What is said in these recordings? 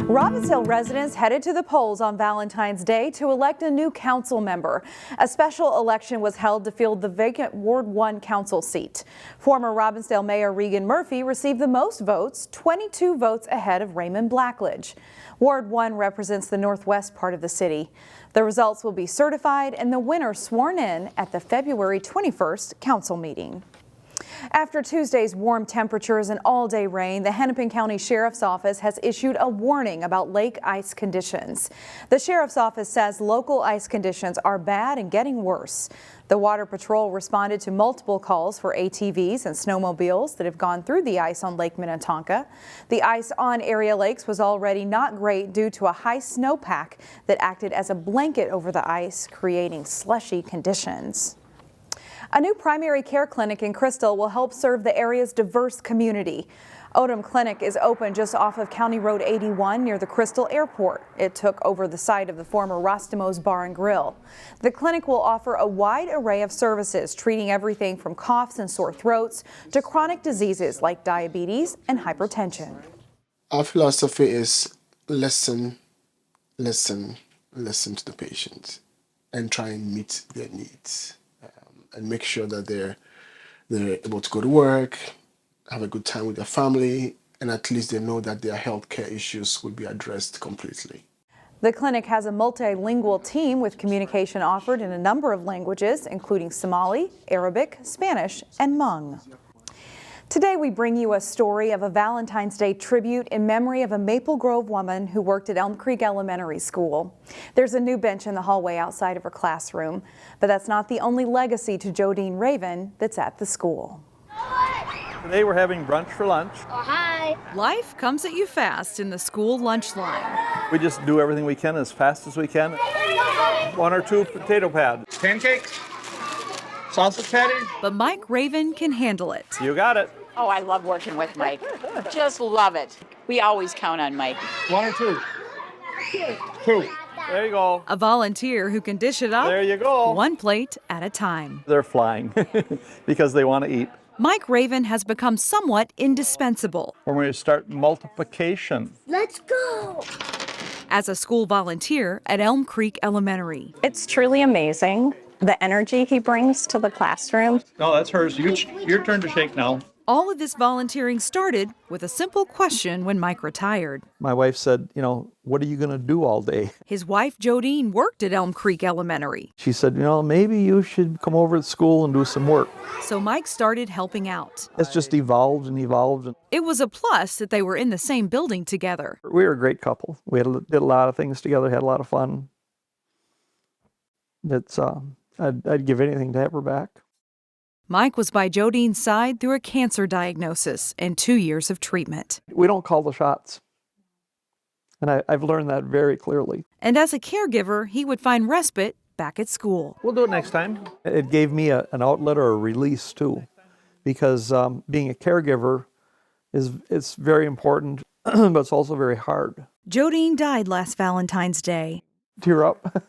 Robbinsdale residents headed to the polls on Valentine's Day to elect a new council member. A special election was held to fill the vacant Ward 1 council seat. Former Robbinsdale Mayor Regan Murphy received the most votes, 22 votes ahead of Raymond Blackledge. Ward 1 represents the northwest part of the city. The results will be certified and the winner sworn in at the February 21st council meeting. After Tuesday's warm temperatures and all-day rain, the Hennepin County Sheriff's Office has issued a warning about lake ice conditions. The Sheriff's Office says local ice conditions are bad and getting worse. The Water Patrol responded to multiple calls for ATVs and snowmobiles that have gone through the ice on Lake Minnetonka. The ice on area lakes was already not great due to a high snowpack that acted as a blanket over the ice, creating slushy conditions. A new primary care clinic in Crystal will help serve the area's diverse community. Odom Clinic is open just off of County Road 81 near the Crystal Airport. It took over the site of the former Rostimo's Bar and Grill. The clinic will offer a wide array of services, treating everything from coughs and sore throats to chronic diseases like diabetes and hypertension. Our philosophy is listen to the patients and try and meet their needs. And make sure that they're able to go to work, have a good time with their family, and at least they know that their health care issues will be addressed completely. The clinic has a multilingual team with communication offered in a number of languages, including Somali, Arabic, Spanish, and Hmong. Today we bring you a story of a Valentine's Day tribute in memory of a Maple Grove woman who worked at Elm Creek Elementary School. There's a new bench in the hallway outside of her classroom, but that's not the only legacy to Jodine Raven that's at the school. Today we're having brunch for lunch. Oh, hi. Life comes at you fast in the school lunch line. We just do everything we can as fast as we can. 1 or 2 potato pads. Pancakes? Sausage patties? But Mike Raven can handle it. You got it. Oh, I love working with Mike. Just love it. We always count on Mike. 1 or 2? 2. There you go. A volunteer who can dish it up. There you go. One plate at a time. They're flying because they want to eat. Mike Raven has become somewhat indispensable. We're going to start multiplication. Let's go. As a school volunteer at Elm Creek Elementary. It's truly amazing, the energy he brings to the classroom. No, that's hers. Your turn to shake now. All of this volunteering started with a simple question when Mike retired. My wife said, what are you going to do all day? His wife, Jodine, worked at Elm Creek Elementary. She said, maybe you should come over to school and do some work. So Mike started helping out. It's just evolved and evolved. It was a plus that they were in the same building together. We were a great couple. We did a lot of things together, had a lot of fun. I'd give anything to have her back. Mike was by Jodine's side through a cancer diagnosis and 2 years of treatment. We don't call the shots. And I've learned that very clearly. And as a caregiver, he would find respite back at school. We'll do it next time. It gave me an outlet or a release too, because being a caregiver it's very important, but it's also very hard. Jodine died last Valentine's Day. Tear up.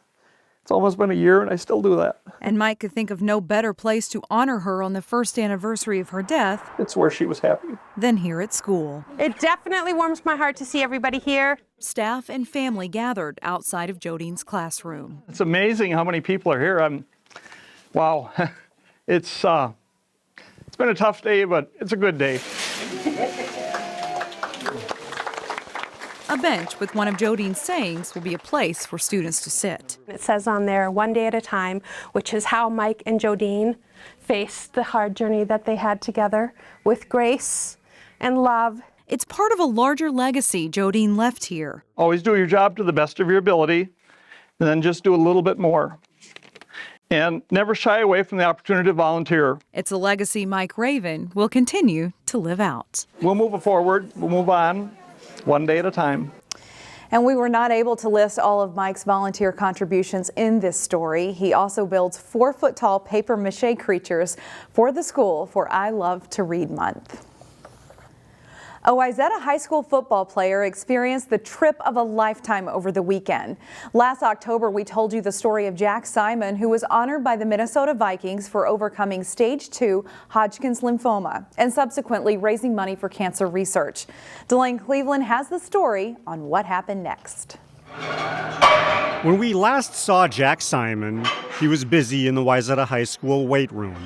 It's almost been a year and I still do that. And Mike could think of no better place to honor her on the first anniversary of her death. It's where she was happy. Than here at school. It definitely warms my heart to see everybody here. Staff and family gathered outside of Jodine's classroom. It's amazing how many people are here. Wow. It's been a tough day, but it's a good day. A bench with one of Jodine's sayings will be a place for students to sit. It says on there, 1 day at a time, which is how Mike and Jodine faced the hard journey that they had together with grace and love. It's part of a larger legacy Jodine left here. Always do your job to the best of your ability, and then just do a little bit more. And never shy away from the opportunity to volunteer. It's a legacy Mike Raven will continue to live out. We'll move it forward. We'll move on. 1 day at a time. And we were not able to list all of Mike's volunteer contributions in this story. He also builds 4-foot-tall paper mache creatures for the school for I Love to Read Month. A Wayzata high school football player experienced the trip of a lifetime over the weekend. Last October, we told you the story of Jack Simon, who was honored by the Minnesota Vikings for overcoming stage 2 Hodgkin's lymphoma and subsequently raising money for cancer research. Delane Cleveland has the story on what happened next. When we last saw Jack Simon, he was busy in the Wayzata High School weight room.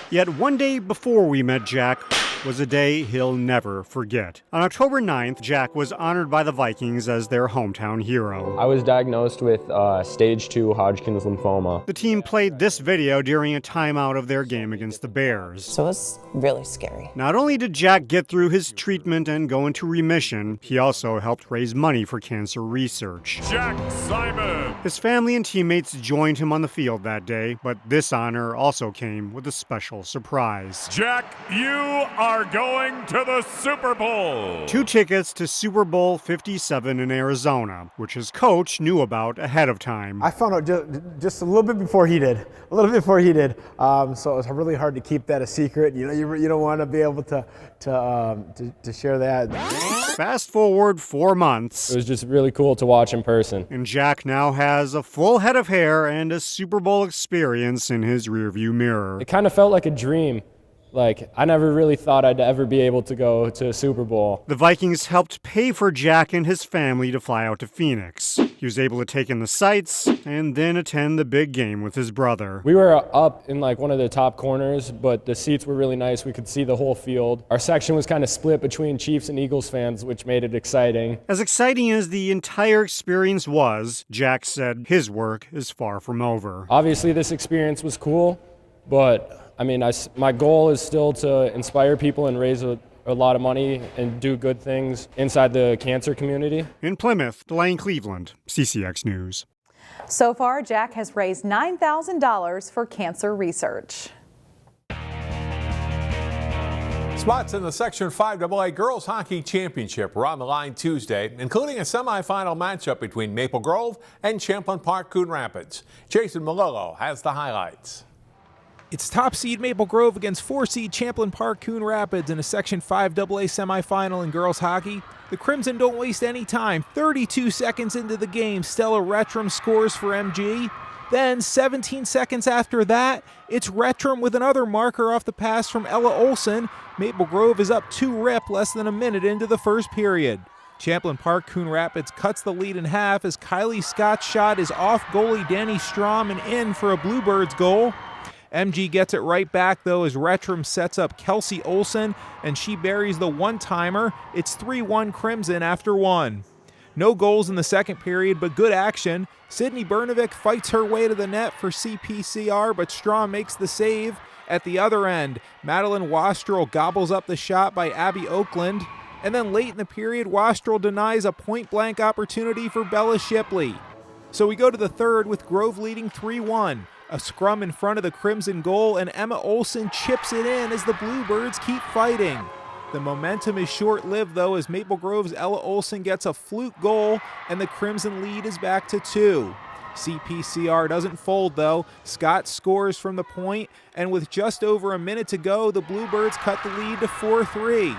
Yet one day before we met Jack was a day he'll never forget. On October 9th, Jack was honored by the Vikings as their hometown hero. I was diagnosed with stage 2 Hodgkin's lymphoma. The team played this video during a timeout of their game against the Bears. So it was really scary. Not only did Jack get through his treatment and go into remission, he also helped raise money for cancer research. Jack Simon! His family and teammates joined him on the field that day, but this honor also came with a special surprise. Jack, you are going to the Super Bowl! 2 tickets to Super Bowl 57 in Arizona, which his coach knew about ahead of time. I found out just a little bit before he did. So it was really hard to keep that a secret. You know, you don't want to be able to share that. Fast forward 4 months. It was just really cool to watch in person. And Jack now has a full head of hair and a Super Bowl experience in his rearview mirror. It kind of felt like a dream. Like, I never really thought I'd ever be able to go to a Super Bowl. The Vikings helped pay for Jack and his family to fly out to Phoenix. He was able to take in the sights and then attend the big game with his brother. We were up in like one of the top corners, but the seats were really nice. We could see the whole field. Our section was kind of split between Chiefs and Eagles fans, which made it exciting. As exciting as the entire experience was, Jack said his work is far from over. Obviously, this experience was cool, but I mean, my goal is still to inspire people and raise a lot of money and do good things inside the cancer community. In Plymouth, Delane Cleveland, CCX News. So far, Jack has raised $9,000 for cancer research. Spots in the Section 5AA Girls Hockey Championship were on the line Tuesday, including a semifinal matchup between Maple Grove and Champlain Park Coon Rapids. Jason Malillo has the highlights. It's top seed Maple Grove against 4 seed Champlain Park Coon Rapids in a Section 5AA semifinal in girls hockey. The Crimson don't waste any time. 32 seconds into the game, Stella Retram scores for MG. Then 17 seconds after that, it's Retram with another marker off the pass from Ella Olsen. Maple Grove is up 2-rip less than a minute into the first period. Champlain Park Coon Rapids cuts the lead in half as Kylie Scott's shot is off goalie Danny Strom and in for a Bluebirds goal. MG gets it right back, though, as Retram sets up Kelsey Olsen, and she buries the one-timer. It's 3-1 Crimson after 1. No goals in the second period, but good action. Sydney Bernovic fights her way to the net for CPCR, but Strom makes the save. At the other end, Madeline Wastrel gobbles up the shot by Abby Oakland. And then late in the period, Wastrel denies a point-blank opportunity for Bella Shipley. So we go to the third with Grove leading 3-1. A scrum in front of the Crimson goal, and Emma Olsen chips it in as the Bluebirds keep fighting. The momentum is short-lived, though, as Maple Grove's Ella Olsen gets a fluke goal, and the Crimson lead is back to 2. CPCR doesn't fold, though. Scott scores from the point, and with just over a minute to go, the Bluebirds cut the lead to 4-3.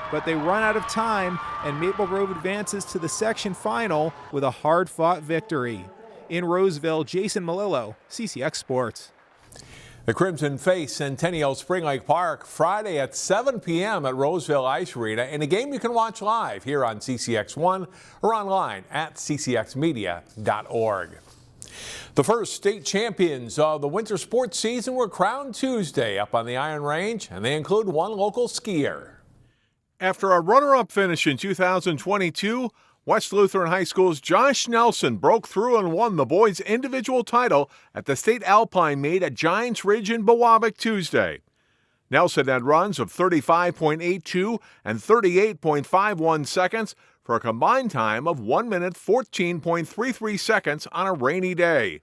But they run out of time, and Maple Grove advances to the section final with a hard-fought victory. In Roseville, Jason Malillo, CCX Sports. The Crimson face Centennial Spring Lake Park Friday at 7 p.m. at Roseville Ice Arena in a game you can watch live here on CCX1 or online at ccxmedia.org. The first state champions of the winter sports season were crowned Tuesday up on the Iron Range, and they include one local skier. After a runner-up finish in 2022, West Lutheran High School's Josh Nelson broke through and won the boys' individual title at the state Alpine meet at Giants Ridge in Bewabic Tuesday. Nelson had runs of 35.82 and 38.51 seconds for a combined time of 1 minute 14.33 seconds on a rainy day.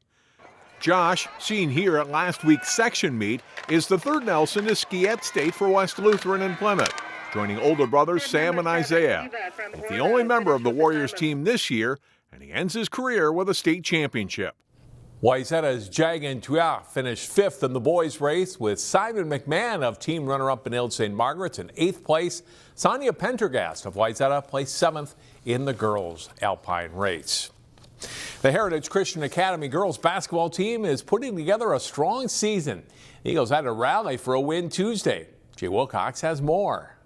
Josh, seen here at last week's section meet, is the third Nelson to ski at state for West Lutheran and Plymouth, joining older brothers Sam and Isaiah. He's the only member of the Warriors team this year, and he ends his career with a state championship. Wayzata's Jagan Tuya finished 5th in the boys' race, with Simon McMahon of team runner-up Benilde St. Margaret's in 8th place. Sonia Pendergast of Wayzata placed 7th in the girls' Alpine race. The Heritage Christian Academy girls basketball team is putting together a strong season. The Eagles had to rally for a win Tuesday. Jay Wilcox has more.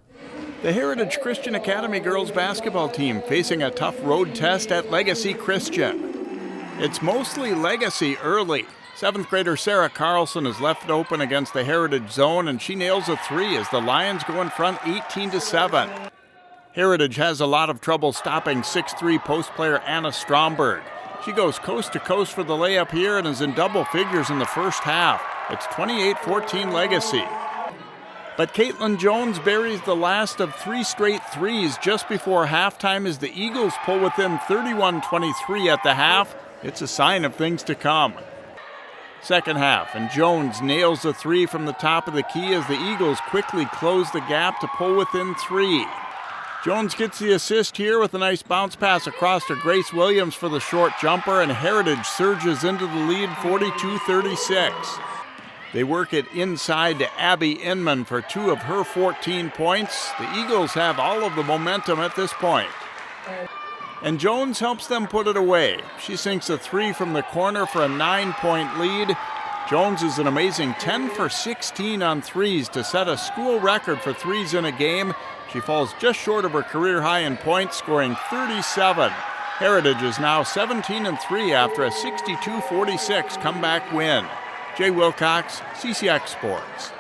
The Heritage Christian Academy girls basketball team facing a tough road test at Legacy Christian. It's mostly Legacy early. 7th grader Sarah Carlson is left open against the Heritage zone, and she nails a 3 as the Lions go in front 18-7. Heritage has a lot of trouble stopping 6'3" post player Anna Stromberg. She goes coast to coast for the layup here and is in double figures in the first half. It's 28-14 Legacy. But Caitlin Jones buries the last of 3 straight threes just before halftime as the Eagles pull within 31-23 at the half. It's a sign of things to come. Second half, and Jones nails the 3 from the top of the key as the Eagles quickly close the gap to pull within 3. Jones gets the assist here with a nice bounce pass across to Grace Williams for the short jumper, and Heritage surges into the lead 42-36. They work it inside to Abby Inman for 2 of her 14 points. The Eagles have all of the momentum at this point. And Jones helps them put it away. She sinks a 3 from the corner for a 9-point lead. Jones is an amazing 10 for 16 on threes to set a school record for threes in a game. She falls just short of her career high in points, scoring 37. Heritage is now 17-3 after a 62-46 comeback win. Jay Wilcox, CCX Sports.